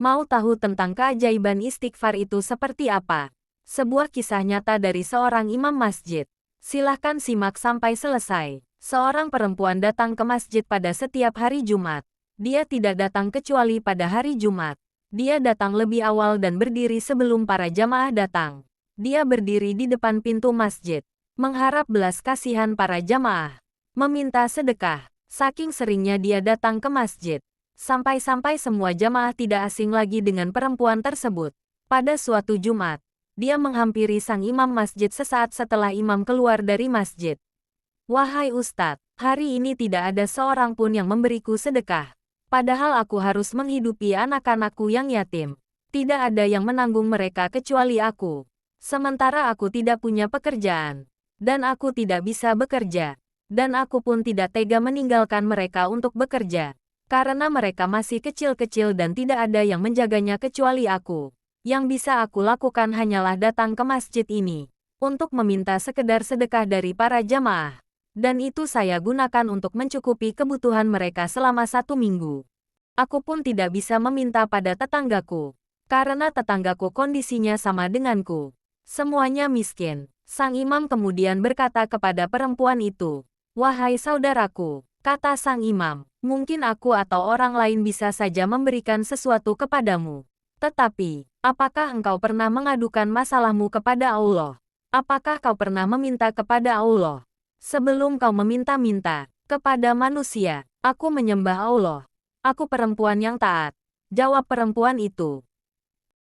Mau tahu tentang keajaiban istighfar itu seperti apa? Sebuah kisah nyata dari seorang imam masjid. Silahkan simak sampai selesai. Seorang perempuan datang ke masjid pada setiap hari Jumat. Dia tidak datang kecuali pada hari Jumat. Dia datang lebih awal dan berdiri sebelum para jamaah datang. Dia berdiri di depan pintu masjid, mengharap belas kasihan para jamaah, meminta sedekah. Saking seringnya dia datang ke masjid, sampai-sampai semua jamaah tidak asing lagi dengan perempuan tersebut. Pada suatu Jumat, dia menghampiri sang imam masjid sesaat setelah imam keluar dari masjid. "Wahai Ustadz, hari ini tidak ada seorang pun yang memberiku sedekah. Padahal aku harus menghidupi anak-anakku yang yatim. Tidak ada yang menanggung mereka kecuali aku. Sementara aku tidak punya pekerjaan. Dan aku tidak bisa bekerja. Dan aku pun tidak tega meninggalkan mereka untuk bekerja. Karena mereka masih kecil-kecil dan tidak ada yang menjaganya kecuali aku. Yang bisa aku lakukan hanyalah datang ke masjid ini untuk meminta sekedar sedekah dari para jamaah. Dan itu saya gunakan untuk mencukupi kebutuhan mereka selama 1 minggu. Aku pun tidak bisa meminta pada tetanggaku. Karena tetanggaku kondisinya sama denganku. Semuanya miskin." Sang imam kemudian berkata kepada perempuan itu, "Wahai saudaraku," kata sang imam, "mungkin aku atau orang lain bisa saja memberikan sesuatu kepadamu. Tetapi, apakah engkau pernah mengadukan masalahmu kepada Allah? Apakah kau pernah meminta kepada Allah? Sebelum kau meminta-minta kepada manusia, aku menyembah Allah. Aku perempuan yang taat," jawab perempuan itu.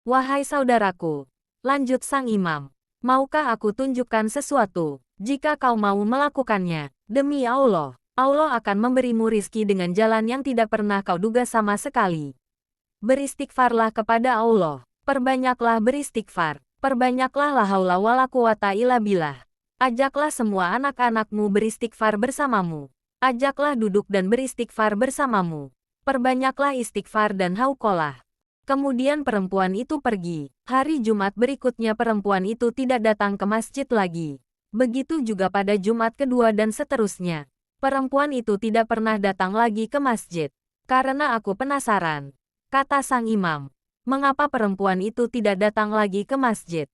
"Wahai saudaraku," lanjut sang imam, "maukah aku tunjukkan sesuatu? Jika kau mau melakukannya, demi Allah, Allah akan memberimu rizki dengan jalan yang tidak pernah kau duga sama sekali. Beristighfarlah kepada Allah. Perbanyaklah beristighfar. Perbanyaklah la haula wala quwata illa billah. Ajaklah semua anak-anakmu beristighfar bersamamu. Ajaklah duduk dan beristighfar bersamamu. Perbanyaklah istighfar dan hauqalah." Kemudian perempuan itu pergi. Hari Jumat berikutnya perempuan itu tidak datang ke masjid lagi. Begitu juga pada Jumat kedua dan seterusnya. Perempuan itu tidak pernah datang lagi ke masjid. "Karena aku penasaran," kata sang imam, "mengapa perempuan itu tidak datang lagi ke masjid?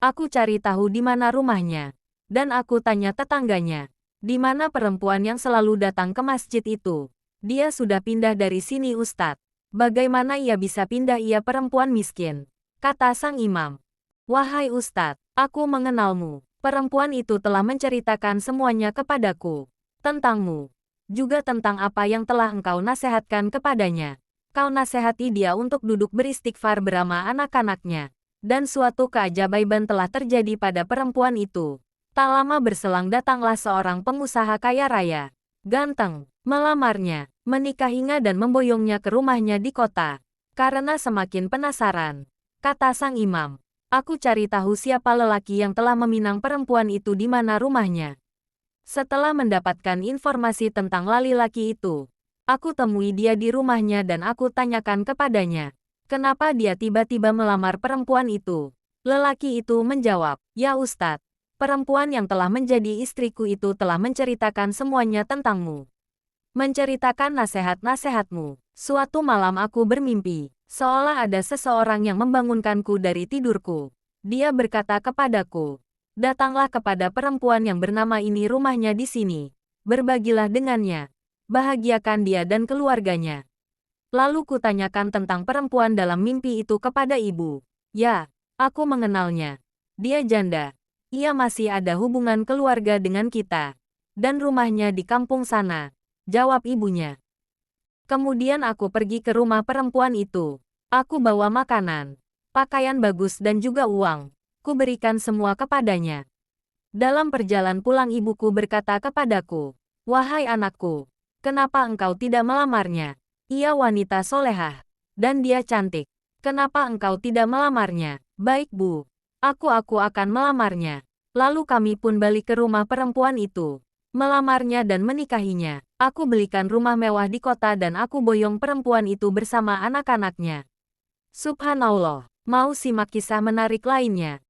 Aku cari tahu di mana rumahnya. Dan aku tanya tetangganya, di mana perempuan yang selalu datang ke masjid itu? Dia sudah pindah dari sini Ustadz. Bagaimana ia bisa pindah? Ia perempuan miskin," kata sang imam. "Wahai Ustadz, aku mengenalmu. Perempuan itu telah menceritakan semuanya kepadaku. Tentangmu. Juga tentang apa yang telah engkau nasihatkan kepadanya. Kau nasihati dia untuk duduk beristighfar bersama anak-anaknya. Dan suatu keajaiban telah terjadi pada perempuan itu. Tak lama berselang datanglah seorang pengusaha kaya raya. Ganteng, melamarnya, menikahinya dan memboyongnya ke rumahnya di kota. Karena semakin penasaran, kata sang imam, "Aku cari tahu siapa lelaki yang telah meminang perempuan itu di mana rumahnya. Setelah mendapatkan informasi tentang laki-laki itu, aku temui dia di rumahnya dan aku tanyakan kepadanya, kenapa dia tiba-tiba melamar perempuan itu." Lelaki itu menjawab, "Ya Ustadz, perempuan yang telah menjadi istriku itu telah menceritakan semuanya tentangmu. Menceritakan nasihat-nasihatmu. Suatu malam aku bermimpi, seolah ada seseorang yang membangunkanku dari tidurku. Dia berkata kepadaku, 'Datanglah kepada perempuan yang bernama ini, rumahnya di sini. Berbagilah dengannya. Bahagiakan dia dan keluarganya.' Lalu kutanyakan tentang perempuan dalam mimpi itu kepada ibu. Ya, aku mengenalnya. Dia janda. Ia masih ada hubungan keluarga dengan kita. Dan rumahnya di kampung sana," jawab ibunya. "Kemudian aku pergi ke rumah perempuan itu. Aku bawa makanan, pakaian bagus dan juga uang. Ku berikan semua kepadanya. Dalam perjalanan pulang ibuku berkata kepadaku, 'Wahai anakku, kenapa engkau tidak melamarnya? Ia wanita solehah. Dan dia cantik. Kenapa engkau tidak melamarnya?' 'Baik Bu, aku akan melamarnya.' Lalu kami pun balik ke rumah perempuan itu, melamarnya dan menikahinya. Aku belikan rumah mewah di kota dan aku boyong perempuan itu bersama anak-anaknya." Subhanallah. Mau simak kisah menarik lainnya?